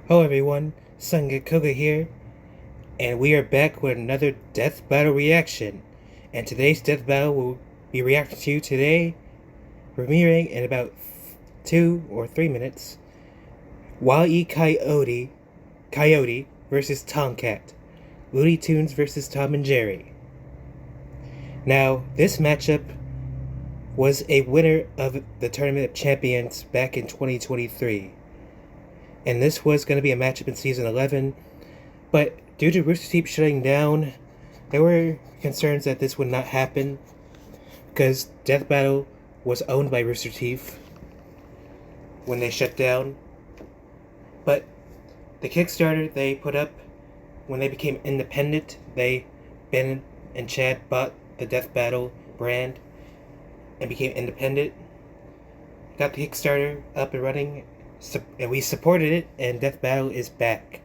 Hello everyone, Koga here, and we are back with another Death Battle reaction. And today's Death Battle will be reacting to today, premiering in about 2 or 3 minutes. Wile Coyote versus Tomcat. Looney Tunes versus Tom and Jerry. Now, this matchup was a winner of the Tournament of Champions back in 2023. And this was going to be a matchup in Season 11, but due to Rooster Teeth shutting down, there were concerns that this would not happen, because Death Battle was owned by Rooster Teeth when they shut down. But the Kickstarter they put up, when they became independent, Ben and Chad bought the Death Battle brand and became independent, got the Kickstarter up and running, and we supported it, and Death Battle is back.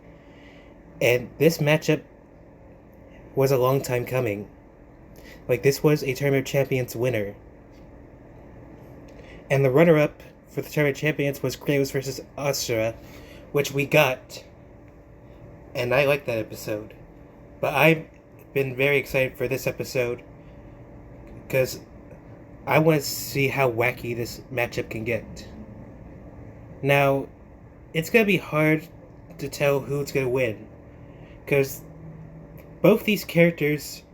And this matchup was a long time coming. Like, this was a Tournament of Champions winner. And the runner-up for the Tournament of Champions was Kratos vs. Asura, which we got. And I liked that episode. But I've been very excited for this episode, because I want to see how wacky this matchup can get. Now, it's going to be hard to tell who's going to win, because both these characters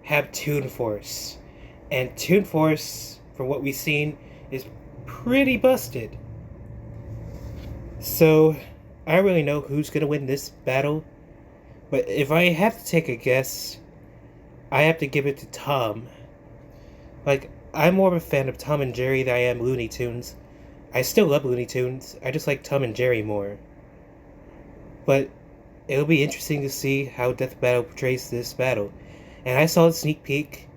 have Toon Force, and Toon Force, from what we've seen, is pretty busted. So, I don't really know who's going to win this battle, but if I have to take a guess, I have to give it to Tom. Like, I'm more of a fan of Tom and Jerry than I am Looney Tunes. I still love Looney Tunes, I just like Tom and Jerry more. But it'll be interesting to see how Death Battle portrays this battle. And I saw the sneak peek,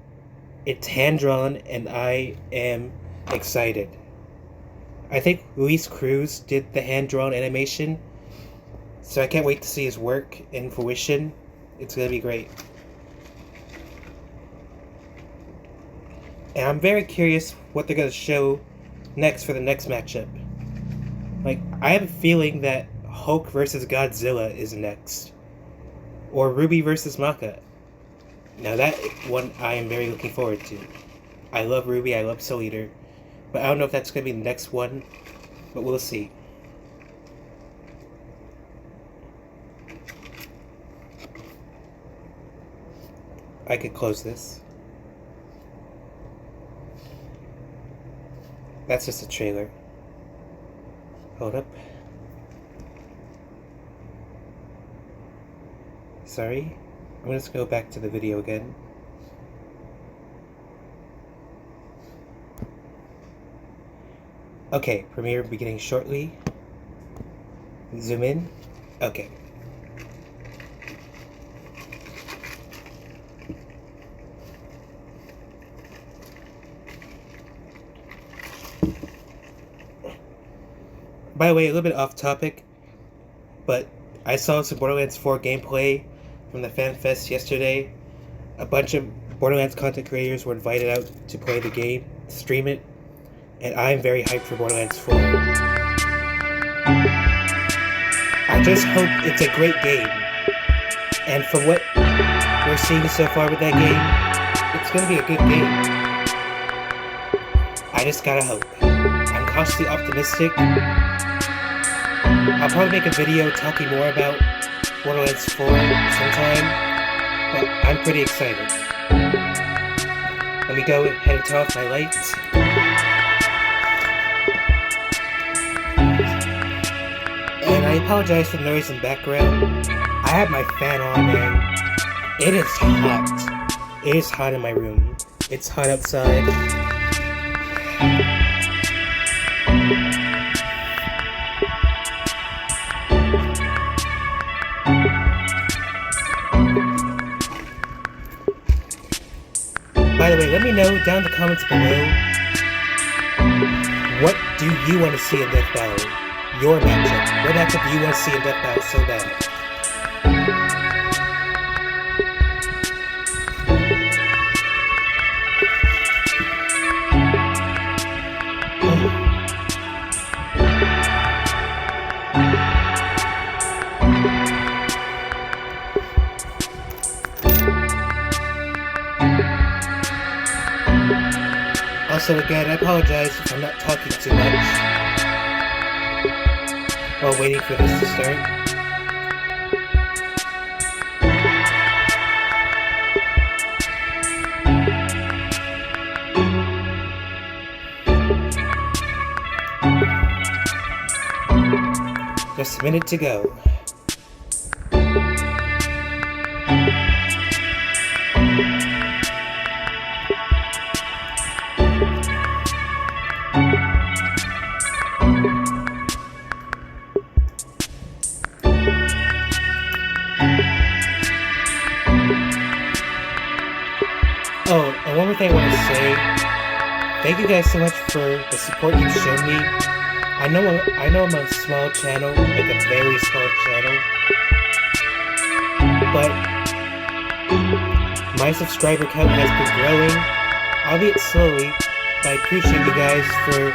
it's hand-drawn, and I am excited. I think Luis Cruz did the hand-drawn animation, so I can't wait to see his work in fruition. It's gonna be great. And I'm very curious what they're gonna show next for the next matchup. Like, I have a feeling that Hulk vs. Godzilla is next, or Ruby vs. Maka. Now that one I am very looking forward to. I love Ruby, I love Soul Eater, but I don't know if that's going to be the next one, but we'll see. I could close this. That's just a trailer. Hold up. Sorry. I'm gonna just go back to the video again. Okay, premiere beginning shortly. Zoom in. Okay. By the way, a little bit off topic, but I saw some Borderlands 4 gameplay from the Fan Fest yesterday. A bunch of Borderlands content creators were invited out to play the game, stream it, and I'm very hyped for Borderlands 4. I just hope it's a great game, and from what we're seeing so far with that game, it's going to be a good game. I just gotta hope. I'm cautiously optimistic. I'll probably make a video talking more about Borderlands 4 sometime, but I'm pretty excited. Let me go ahead and turn off my lights. And I apologize for the noise in the background. I have my fan on and it is hot. It is hot in my room. It's hot outside. By the way, let me know down in the comments below, what do you want to see in Death Battle? Your matchup. What matchup do you want to see in Death Battle so bad? Also, again, I apologize if I'm not talking too much while waiting for this to start. Just a minute to go. Oh, and one more thing I want to say. Thank you guys so much for the support you've shown me. I know I'm a small channel, like a very small channel, but my subscriber count has been growing, albeit slowly, but I appreciate you guys for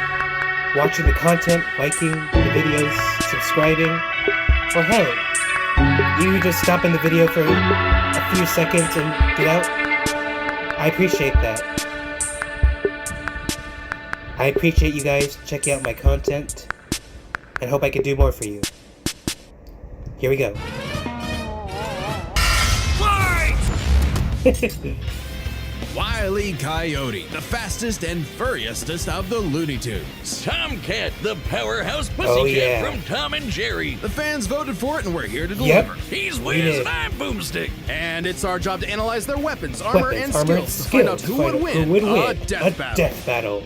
watching the content, liking the videos, subscribing, or hell, you just stop in the video for a few seconds and get out. I appreciate that. I appreciate you guys checking out my content, and hope I can do more for you. Here we go. Fight! Wile Coyote, the fastest and furriestest of the Looney Tunes. Tomcat, the powerhouse pussycat yeah. from Tom and Jerry. The fans voted for it and we're here to deliver. He's Wiz and I'm Boomstick. And it's our job to analyze their weapons, armor, and skills to find find out who would win a death battle.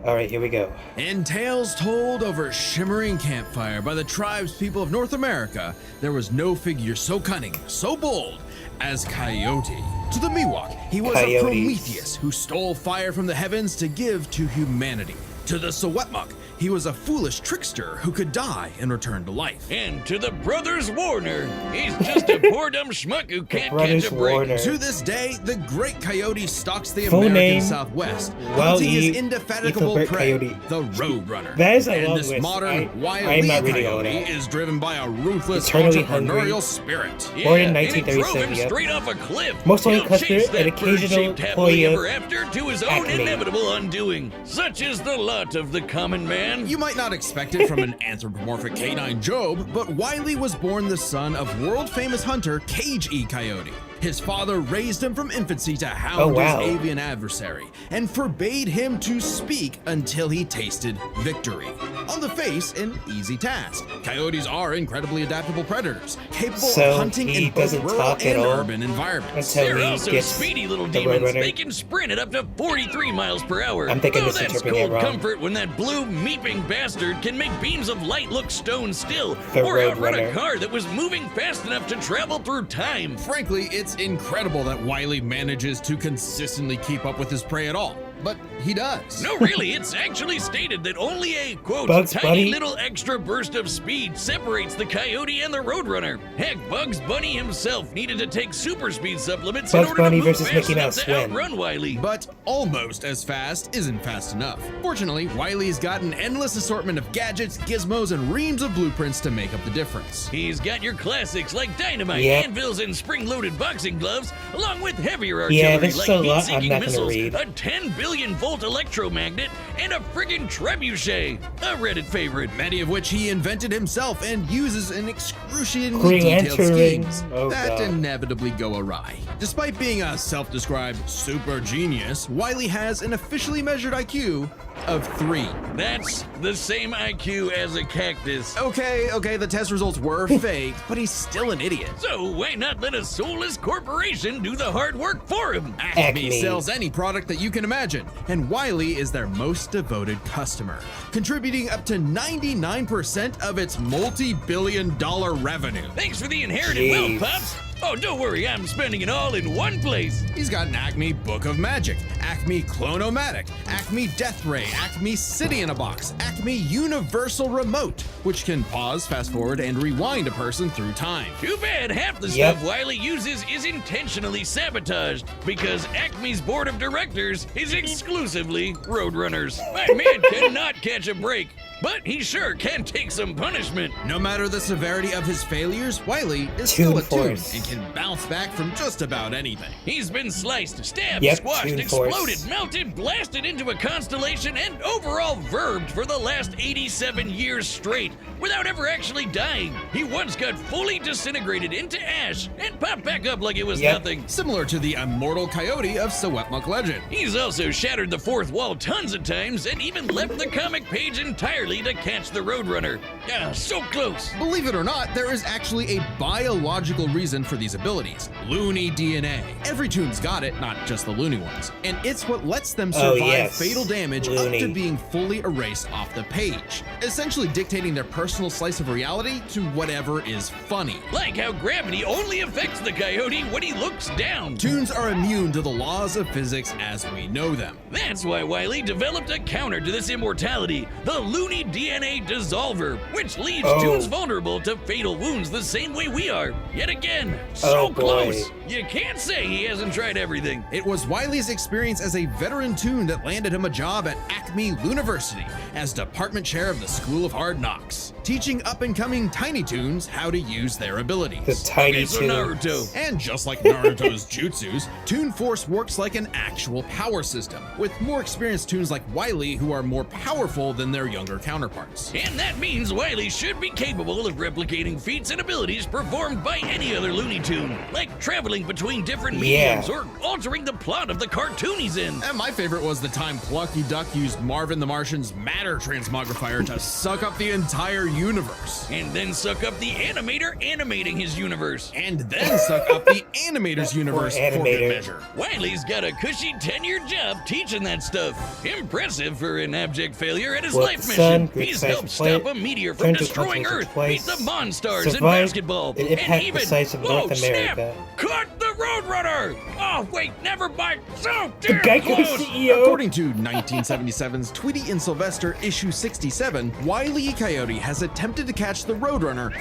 Alright, here we go. In tales told over shimmering campfire by the tribespeople of North America, there was no figure so cunning, so bold as Coyote. To the Miwok, he was a Prometheus who stole fire from the heavens to give to humanity. To the Sewetmuk, he was a foolish trickster who could die and return to life. And to the Brothers Warner, he's just a poor dumb schmuck who can't catch a break. Warner. To this day, the Great Coyote stalks the Full American name, Southwest, Wile hunting his indefatigable prey, Coyote. the Roadrunner. That is a and long this list. modern I'm not reading all Coyote that. is driven by a ruthless Eternally entrepreneurial hungry. spirit. Born in and it drove 1937, him yep. straight off a cliff. Most wanted He'll customer, chase an that occasional bird-shaped happily employee of ever after to his own Acme. inevitable undoing. Such is the lot of the common man. You might not expect it from an anthropomorphic canine Job, but Wile was born the son of world-famous hunter Cage E. Coyote. His father raised him from infancy to hound his avian adversary and forbade him to speak until he tasted victory. On the face, an easy task. Coyotes are incredibly adaptable predators, capable of hunting in both rural and urban environments. They're also speedy little demons. They can sprint at up to 43 miles per hour. I'm thinking that's misinterpreting it cold wrong. comfort when that blue meeping bastard can make beams of light look stone still, The or outrun a Roadrunner. car that was moving fast enough to travel through time. Frankly, it's incredible that Wile manages to consistently keep up with his prey at all. But he does. No, really, it's actually stated that only a, quote, Bugs tiny Bunny? little extra burst of speed separates the Coyote and the Roadrunner. Heck, Bugs Bunny himself needed to take super speed supplements in Bugs order Bunny to move versus fast Mickey enough Mouse, to when? outrun Wile. But almost as fast isn't fast enough. Fortunately, Wile's got an endless assortment of gadgets, gizmos, and reams of blueprints to make up the difference. He's got your classics like dynamite, Yep. anvils, and spring-loaded boxing gloves, along with heavier Yeah, artillery there's like a lot I'm heat-seeking not gonna missiles, read. a 10 billion volt electromagnet, and a friggin' trebuchet, a Reddit favorite. Many of which he invented himself and uses in excruciatingly Green detailed Lantern. schemes Oh, that God. inevitably go awry. Despite being a self-described super genius, Wile has an officially measured IQ of 3. That's the same IQ as a cactus. Okay, the test results were fake, but he's still an idiot. So why not let a soulless corporation do the hard work for him? Acme sells any product that you can imagine, and Wile is their most devoted customer, contributing up to 99% of its multi-billion-dollar revenue. Thanks for the inherited wealth, Pops. Oh, don't worry, I'm spending it all in one place. He's got an Acme Book of Magic, Acme Clone-O-Matic, Acme Death Ray, Acme City in a Box, Acme Universal Remote, which can pause, fast forward, and rewind a person through time. Too bad half the stuff Wile uses is intentionally sabotaged, because Acme's board of directors is exclusively Roadrunners. My man cannot catch a break. but he sure can take some punishment. No matter the severity of his failures, Wile is Toon still a Toon Force. and can bounce back from just about anything. He's been sliced, stabbed, Yep, squashed, Toon exploded, Force. melted, blasted into a constellation, and overall verbed for the last 87 years straight, without ever actually dying. He once got fully disintegrated into ash and popped back up like it was Yep. nothing. Similar to the immortal Coyote of Sewetmuk legend. He's also shattered the fourth wall tons of times and even left the comic page entirely to catch the Roadrunner. Ah, so close. Believe it or not, there is actually a biological reason for these abilities. Loony DNA. Every Toon's got it, not just the Loony ones. And it's what lets them Oh, survive yes. fatal damage Loony. up to being fully erased off the page. Essentially dictating their personal slice of reality to whatever is funny. Like how gravity only affects the Coyote when he looks down. Toons are immune to the laws of physics as we know them. That's why Wile developed a counter to this immortality, the Loony DNA Dissolver, which leaves Oh. Toons vulnerable to fatal wounds the same way we are. Yet again, so Oh, boy. close. You can't say he hasn't tried everything. It was Wile's experience as a veteran Toon that landed him a job at Acme University as department chair of the School of Hard Knocks, teaching up-and-coming Tiny Toons how to use their abilities. The tiny Okay, so Toon. Naruto. And just like Naruto's jutsus, Toon Force works like an actual power system, with more experienced Toons like Wile who are more powerful than their younger counterparts. And that means Wile should be capable of replicating feats and abilities performed by any other Looney Tune, like traveling between different Yeah. mediums or altering the plot of the cartoon he's in. And my favorite was the time Plucky Duck used Marvin the Martian's matter transmogrifier to suck up the entire universe. And then suck up the animator animating his universe. And then suck up the animator's universe for animator. good measure. Wile's got a cushy 10-year job teaching that stuff. Impressive for an abject failure at his Well, life the mission. sun, great He's size helped of planet, stop a meteor from turned to destroying continents Earth, twice, beat the Monstars in survived basketball, an and impact even the size of whoa, North snap! America. Caught the Roadrunner! Oh wait, never mind. So damn Geico close. CEO. According to 1977's Tweety and Sylvester issue 67, Wile E. Coyote has attempted to catch the Roadrunner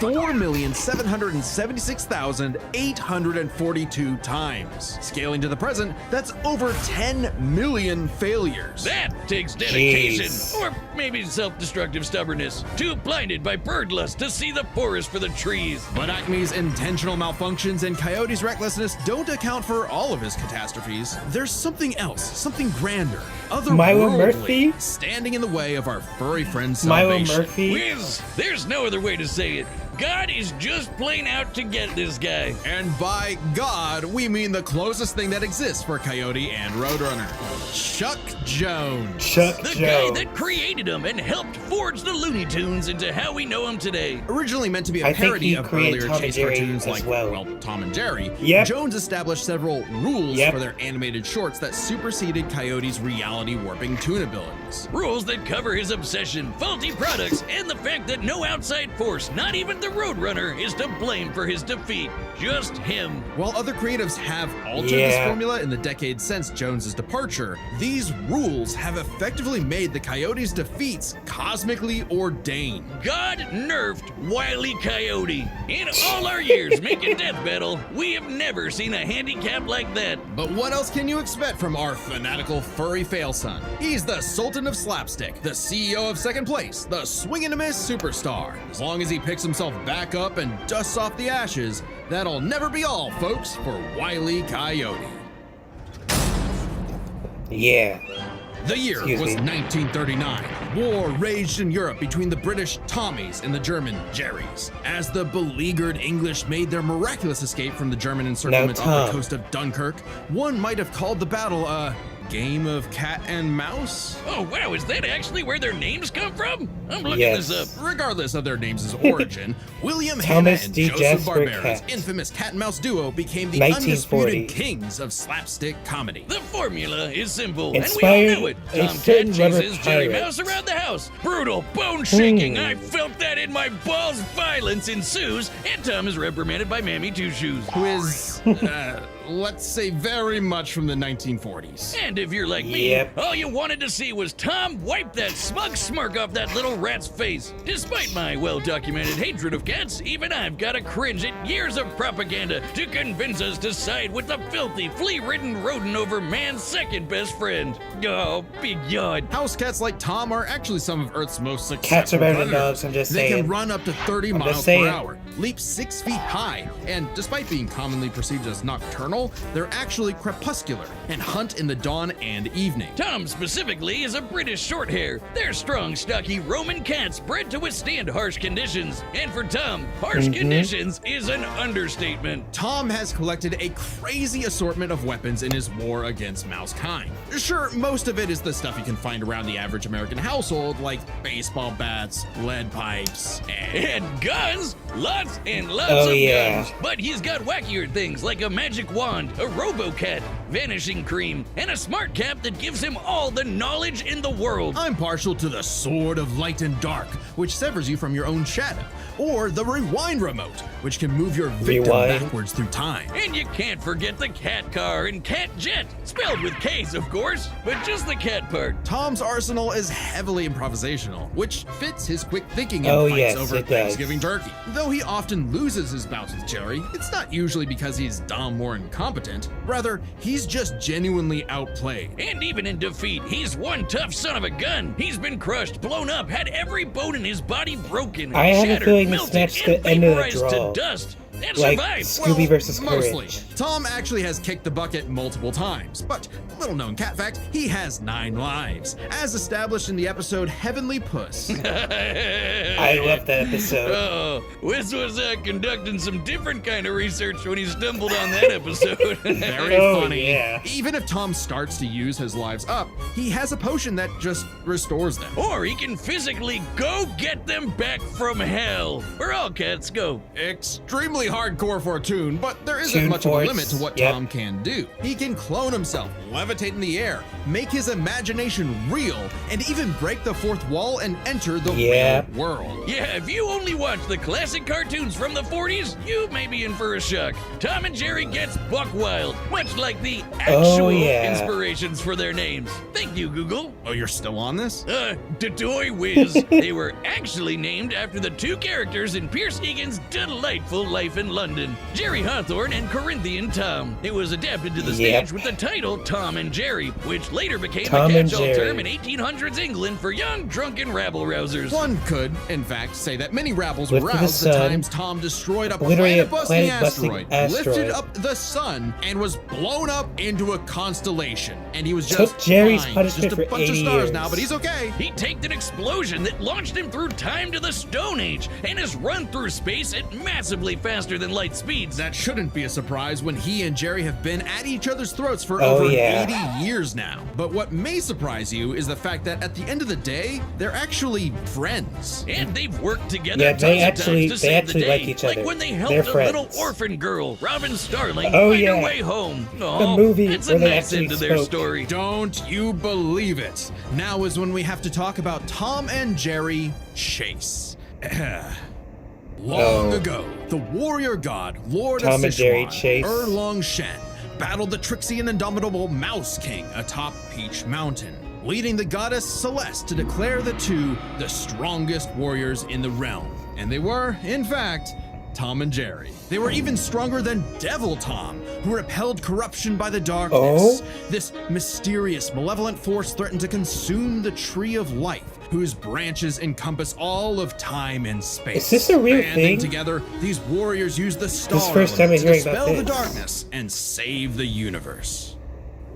4,766,842 times. Scaling to the present, that's over 10 million failures. That takes dedication, Jeez. or maybe self-destructive stubbornness. Too blinded by bird lust to see the forest for the trees. But Acme's intentional malfunctions and Coyote's recklessness don't account for all of his catastrophes. There's something else, something grander, Milo otherworldly, Murphy? standing in the way of our furry friend's Milo salvation. Murphy. Wiz, there's no other way to say it. God is just plain out to get this guy. And by God, we mean the closest thing that exists for Coyote and Roadrunner. Chuck Jones. Chuck The Joe. guy that created him and helped forge the Looney Tunes into how we know him today. Originally meant to be a I think parody he of created earlier Tom and chase Jerry cartoons as like, well. Tom and Jerry, Yep. Jones established several rules Yep. for their animated shorts that superseded Coyote's reality warping toon abilities. Rules that cover his obsession, faulty products, and the fact that no outside force, not even the Roadrunner, is to blame for his defeat. Just him. While other creatives have altered this Yeah. formula in the decades since Jones's departure, these rules have effectively made the Coyote's defeats cosmically ordained. God nerfed Wile E. Coyote. In all our years making Death Battle, we have never seen a handicap like that. But what else can you expect from our fanatical furry fail son? He's the Sultan of Slapstick, the CEO of Second Place, the swing and a miss superstar. As long as he picks himself back up and dusts off the ashes, that'll never be all, folks, for Wile E. Coyote. Yeah. The year Excuse was me. 1939. War raged in Europe between the British Tommies and the German Jerrys. As the beleaguered English made their miraculous escape from the German encirclement Tom. off the coast of Dunkirk, one might have called the battle a game of cat and mouse. Oh wow, is that actually where their names come from? I'm looking Yes. this up. Regardless of their names' origin, William Hanna Thomas and D. Joseph Jasper Barbera's Cat. infamous cat and mouse duo became the 1940. undisputed kings of slapstick comedy. The formula is simple, Inspired and we all know it. a Tom certain Cat rubber chases Jerry pirate. Mouse around the house. Brutal, bone-shaking, Hmm. I felt that in my balls. Violence ensues, and Tom is reprimanded by Mammy Two Shoes. Who is let's say very much from the 1940s. And if you're like me, Yep. all you wanted to see was Tom wipe that smug smirk off that little rat's face. Despite my well-documented hatred of cats, even I've got to cringe at years of propaganda to convince us to side with the filthy, flea-ridden rodent over man's second best friend. Oh, big yawn. House cats like Tom are actually some of Earth's most successful Cats are better than predators. dogs, I'm just They saying. can run up to 30 I'm miles just per saying. hour, leap 6 feet high, and despite being commonly perceived as nocturnal, they're actually crepuscular and hunt in the dawn and evening. Tom specifically is a British shorthair. They're strong, stocky Roman cats bred to withstand harsh conditions. And for Tom, harsh conditions is an understatement. Tom has collected a crazy assortment of weapons in his war against mouse kind. Sure, most of it is the stuff you can find around the average American household, like baseball bats, lead pipes, And guns! Lots and lots Oh, of yeah. guns. But he's got wackier things like a magic wand, a robo-cat, vanishing cream, and a smart cap that gives him all the knowledge in the world. I'm partial to the Sword of Light and Dark, which severs you from your own shadow, or the Rewind Remote, which can move your victim Rewind. backwards through time. And you can't forget the cat car and cat jet, spelled with K's of course, but just the cat part. Tom's arsenal is heavily improvisational, which fits his quick thinking in Oh, fights yes, over it does. Thanksgiving turkey. Though he often loses his bouts with Jerry, it's not usually because he's dumb or incompetent. Rather, he's just genuinely outplayed. And even in defeat, he's one tough son of a gun. He's been crushed, blown up, had every bone in his body broken, I have a shattered, feeling he melted, snatched and the end of the vaporized draw. to dust. And Like survived. Scooby versus Mostly. Courage. Tom actually has kicked the bucket multiple times, but little known cat fact, he has 9 lives, as established in the episode Heavenly Puss. I love that episode. Oh, Wiz was conducting some different kind of research when he stumbled on that episode. Very Oh, funny. yeah. Even if Tom starts to use his lives up, he has a potion that just restores them. Or he can physically go get them back from hell. Where all cats go. Extremely hardcore for a tune, but there isn't Tune much of a force, limit to what yep. Tom can do. He can clone himself, levitate in the air, make his imagination real, and even break the fourth wall and enter the Yeah. real world. Yeah, if you only watch the classic cartoons from the 40s, you may be in for a shock. Tom and Jerry gets buck wild, much like the actual yeah. inspirations for their names. Thank you, Google. Oh, you're still on this? Toy Whiz. They were actually named after the two characters in Pierce Egan's delightful life in London, Jerry Hawthorne and Corinthian Tom. It was adapted to the Yep. stage with the title Tom and Jerry, which later became Tom a and catch-all Jerry. term in 1800s England for young, drunken rabble-rousers. One could, in fact, say that many rabbles Lifted the roused the sun. times Tom destroyed a Literally a planet-busting planet-busting asteroid, lifted asteroid. up the sun, and was blown up into a constellation. And he was Took just Jerry's fine. punishment Just a for bunch of 80 stars years. now, but he's okay. He taked an explosion that launched him through time to the Stone Age and has run through space at massively faster than light speeds. That shouldn't be a surprise when he and Jerry have been at each other's throats for Oh, over yeah. 80 years now. But what may surprise you is the fact that at the end of the day, they're actually friends. And they've worked together Yeah, tons they of actually- times to they save the actually day. like each other. Like when they They're helped a little friends. orphan girl, Robin Starling, Oh, find her yeah. way home. Aw, movie that's where a they nice actually end to their spoke. story. Don't you believe it? Now is when we have to talk about Tom and Jerry Chase. Long Oh. ago, the warrior god, Lord Tom of and Jerry Sichuan, Chase. Erlong Shen, battled the tricksy and indomitable Mouse King atop Peach Mountain, leading the goddess Celeste to declare the two the strongest warriors in the realm. And they were, in fact, Tom and Jerry. They were even stronger than Devil Tom, who repelled corruption by the darkness. Oh? This mysterious, malevolent force threatened to consume the Tree of Life, whose branches encompass all of time and space. Is this a real Banding thing? together, these warriors use the star first time I'm element to hearing about dispel the this. darkness and save the universe.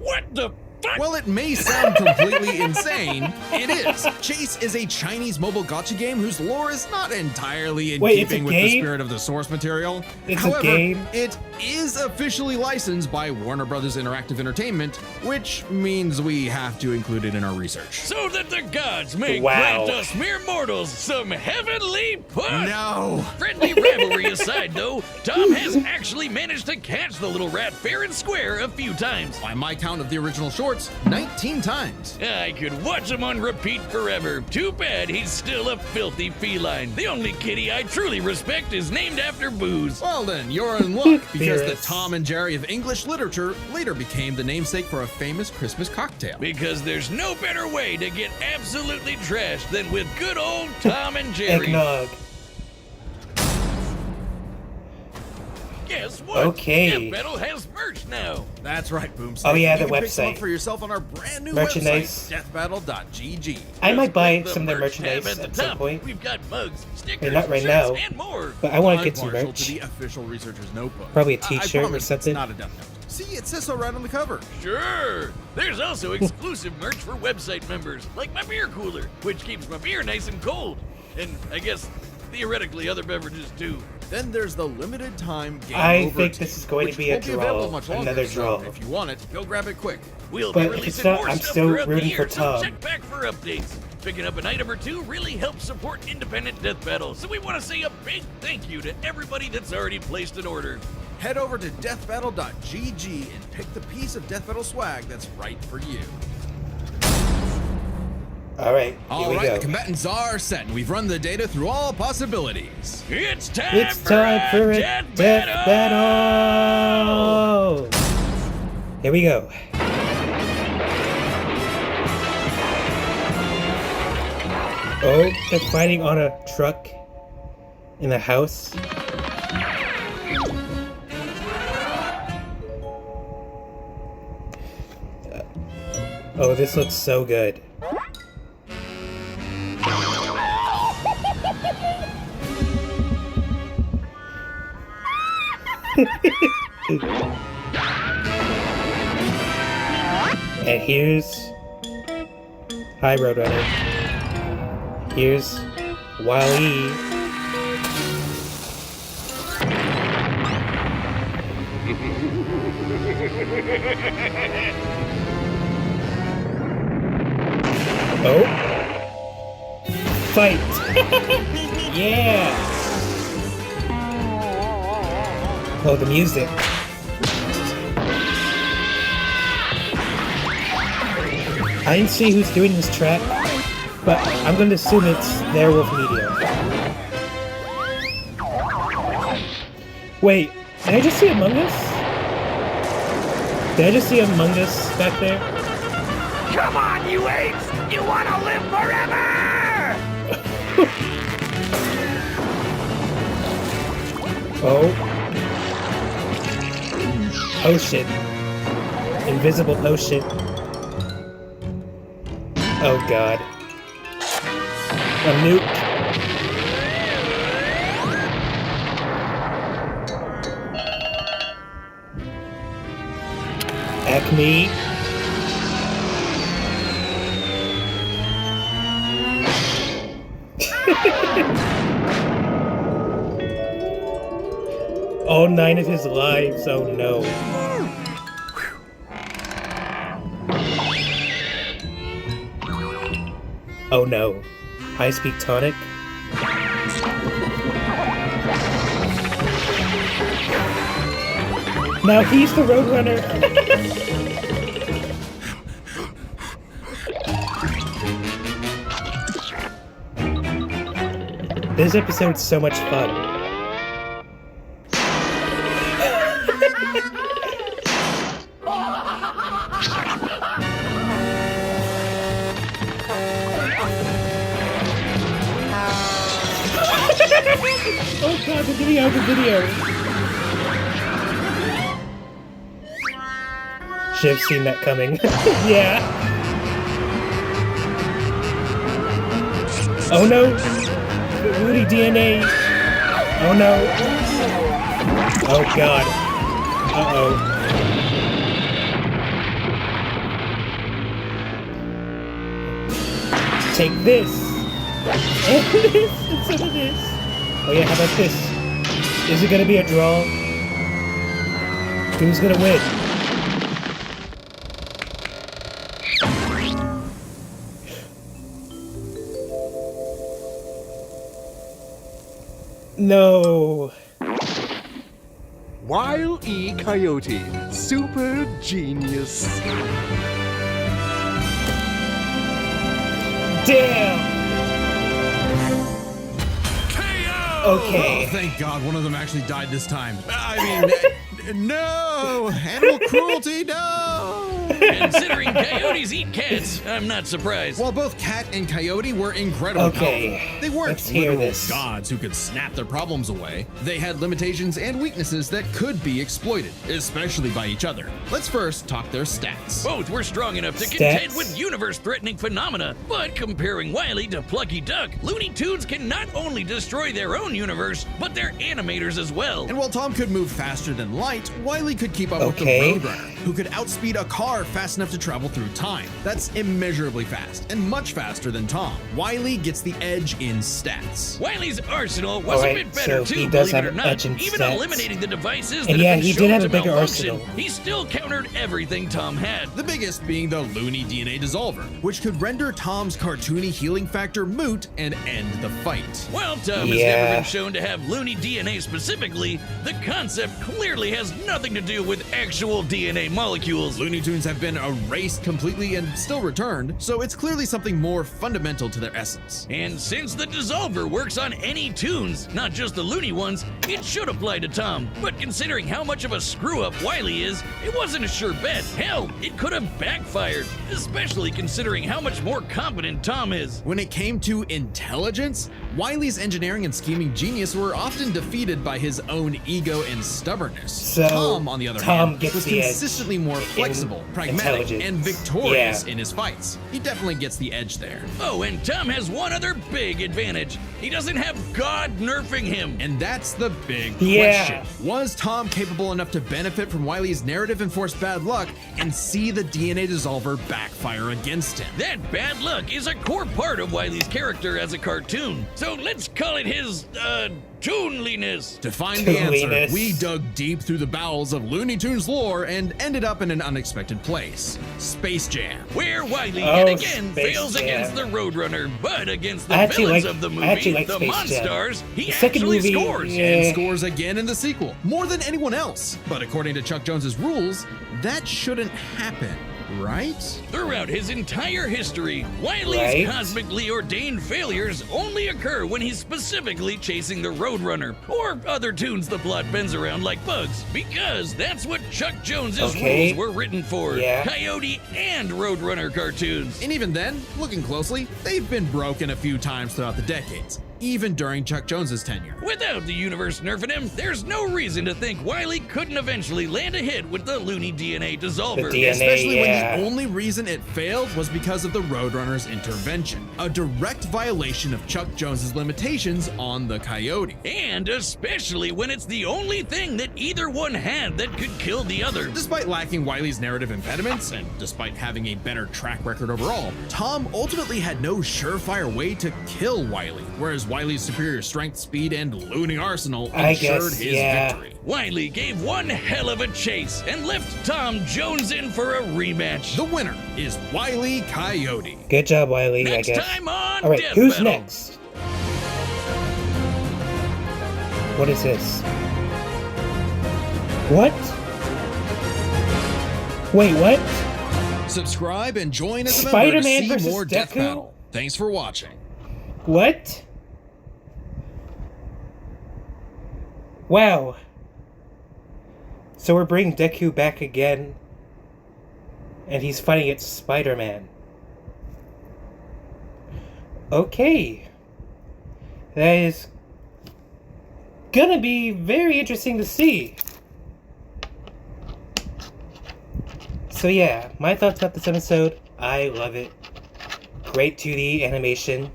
What the fuck? Well, it may sound completely insane. It is. Chase is a Chinese mobile gacha game whose lore is not entirely in Wait, it's a keeping with the game? spirit of the source material. It's a However, game? it is officially licensed by Warner Brothers Interactive Entertainment, which means we have to include it in our research. So that the gods may Wow. grant us mere mortals some heavenly push. No. Friendly rivalry aside, though, Tom has actually managed to catch the little rat fair and square a few times. By my count of the original short, sports 19 times. I could watch him on repeat forever. Too bad he's still a filthy feline. The only kitty I truly respect is named after booze. Well then, you're in luck, because the Beerus. Tom and Jerry of English literature later became the namesake for a famous Christmas cocktail. Because there's no better way to get absolutely trashed than with good old Tom and Jerry. Eggnog. Guess what? Okay. Death Battle has merch now. That's right, Boomstick. Oh, yeah, you the can pick some website. up for yourself on our brand new Merchandise. website, deathbattle.gg. I might buy The some of their merch tab merchandise at at the some top. point. We've got mugs, stickers, Hey, not right shirts, now. and more. But I want to I'm get some partial merch. to the official researcher's notebook. Probably a I t-shirt or promise something. It's not a death note. See, it says so right on the cover. Sure. There's also exclusive merch for website members, like my beer cooler, which keeps my beer nice and cold. And I guess, theoretically, other beverages too. Then there's the limited time game I over think team, this is going to which be a won't available draw. much longer, Another so draw. if you want it, go grab it quick. We'll But be if releasing it's not, more I'm stuff still throughout the rooting year, for so Tom. check back for updates. Picking up an item or two really helps support independent Death Battle, so we want to say a big thank you to everybody that's already placed an order. Head over to deathbattle.gg and pick the piece of Death Battle swag that's right for you. All right, here All we right, go. the combatants are set, and we've run the data through all possibilities. It's time, It's time for a Death death battle! Here we go. Oh, they're fighting on a truck in a house. Oh, this looks so good. And here's... Hi, Roadrunner. Here's Wile. Oh. Fight. Yeah. Oh, the music. I didn't see who's doing this track, but I'm going to assume it's Werewolf Media. Wait, did I just see Among Us? Did I just see Among Us back there? Come on, you apes! You wanna live forever! Oh. Potion. Invisible potion. Oh god. A nuke. Acme. All 9 of his lives, oh no. Oh no. High-speed tonic? Now he's the Roadrunner! This episode's so much fun. Oh god, the video, the video! Should have seen that coming. Yeah! Oh no! Woody DNA! Oh no! Oh god. Uh-oh. Take this! And this! Instead of this! Oh yeah, how about this? Is it gonna be a draw? Who's gonna win? No. Wile E. Coyote, super genius. Damn! Okay. Oh, thank God one of them actually died this time. I mean, no! Animal cruelty, no! Considering coyotes eat cats, I'm not surprised. While both Cat and Coyote were incredibly powerful, they weren't literal gods who could snap their problems away. They had limitations and weaknesses that could be exploited, especially by each other. Let's first talk their stats. Both were strong enough to contend with universe-threatening phenomena, but comparing Wile to Plucky Duck, Looney Tunes can not only destroy their own universe, but their animators as well. And while Tom could move faster than light, Wile could keep up with the Roadrunner, who could outspeed a car fast enough to travel through time. That's immeasurably fast, and much faster than Tom. Wile gets the edge in stats. Wile's arsenal was a bit better so too, believe it or not. Even eliminating the devices that yeah, have he been did shown have to a bigger malfunction, arsenal. he still countered everything Tom had. The biggest being the Loony DNA Dissolver, which could render Tom's cartoony healing factor moot and end the fight. While Tom has never been shown to have Loony DNA specifically, the concept clearly has nothing to do with actual DNA molecules. Looney Tunes have been erased completely and still returned, so it's clearly something more fundamental to their essence. And since the Dissolver works on any tunes, not just the Loony ones, it should apply to Tom. But considering how much of a screw-up Wile is, it wasn't a sure bet. Hell, it could have backfired, especially considering how much more competent Tom is. When it came to intelligence, Wile's engineering and scheming genius were often defeated by his own ego and stubbornness. So Tom, on the other hand, was consistently more flexible, pragmatic, and victorious in his fights. He definitely gets the edge there. Oh, and Tom has one other big advantage. He doesn't have God nerfing him. And that's the big question. Was Tom capable enough to benefit from Wile's narrative-enforced bad luck and see the DNA Dissolver backfire against him? That bad luck is a core part of Wile's character as a cartoon. So let's call it his, toonliness. To find the answer, we dug deep through the bowels of Looney Tunes lore and ended up in an unexpected place. Space Jam. Where Wile yet again fails against the Roadrunner, but against the villains of the movie, the Monstars, he actually scores. And scores again in the sequel, more than anyone else. But according to Chuck Jones's rules, that shouldn't happen. Right? Throughout his entire history, Wile's cosmically ordained failures only occur when he's specifically chasing the Roadrunner, or other tunes the plot bends around like bugs, because that's what Chuck Jones's rules were written for. Coyote and Roadrunner cartoons. And even then, looking closely, they've been broken a few times throughout the decades, even during Chuck Jones's tenure. Without the universe nerfing him, there's no reason to think Wile couldn't eventually land a hit with the Loony DNA Dissolver. Especially when the only reason it failed was because of the Roadrunner's intervention, a direct violation of Chuck Jones's limitations on the Coyote. And especially when it's the only thing that either one had that could kill the other. Despite lacking Wile's narrative impediments, and despite having a better track record overall, Tom ultimately had no surefire way to kill Wile, whereas Wile's superior strength, speed, and Loony arsenal ensured his victory. Wile gave one hell of a chase and left Tom Jones in for a rematch. The winner is Wile Coyote. Good job, Wile, I guess. Next time on All right, Death who's Battle. next? What is this? What? Wait, what? Subscribe and join as a member to see more Death Battle. Thanks for watching. What? Wow. So we're bringing Deku back again, and he's fighting at Spider-Man. Okay. That is gonna be very interesting to see. So yeah, my thoughts about this episode. I love it. Great 2D animation.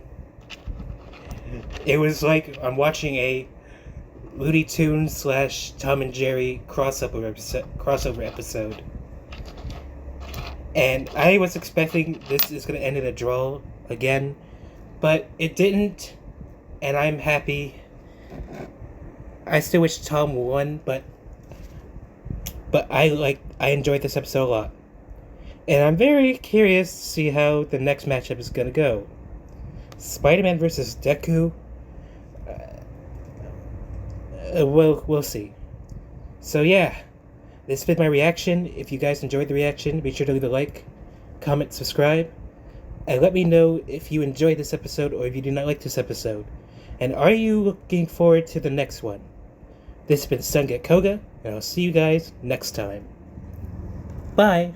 It was like I'm watching a Looney Tunes / Tom and Jerry crossover episode. And I was expecting this is going to end in a draw again, but it didn't, and I'm happy. I still wish Tom won, but I enjoyed this episode a lot. And I'm very curious to see how the next matchup is going to go. Spider-Man versus Deku. We'll see. So yeah, this has been my reaction. If you guys enjoyed the reaction, be sure to leave a like, comment, subscribe. And let me know if you enjoyed this episode or if you did not like this episode. And are you looking forward to the next one? This has been Sunget Koga, and I'll see you guys next time. Bye!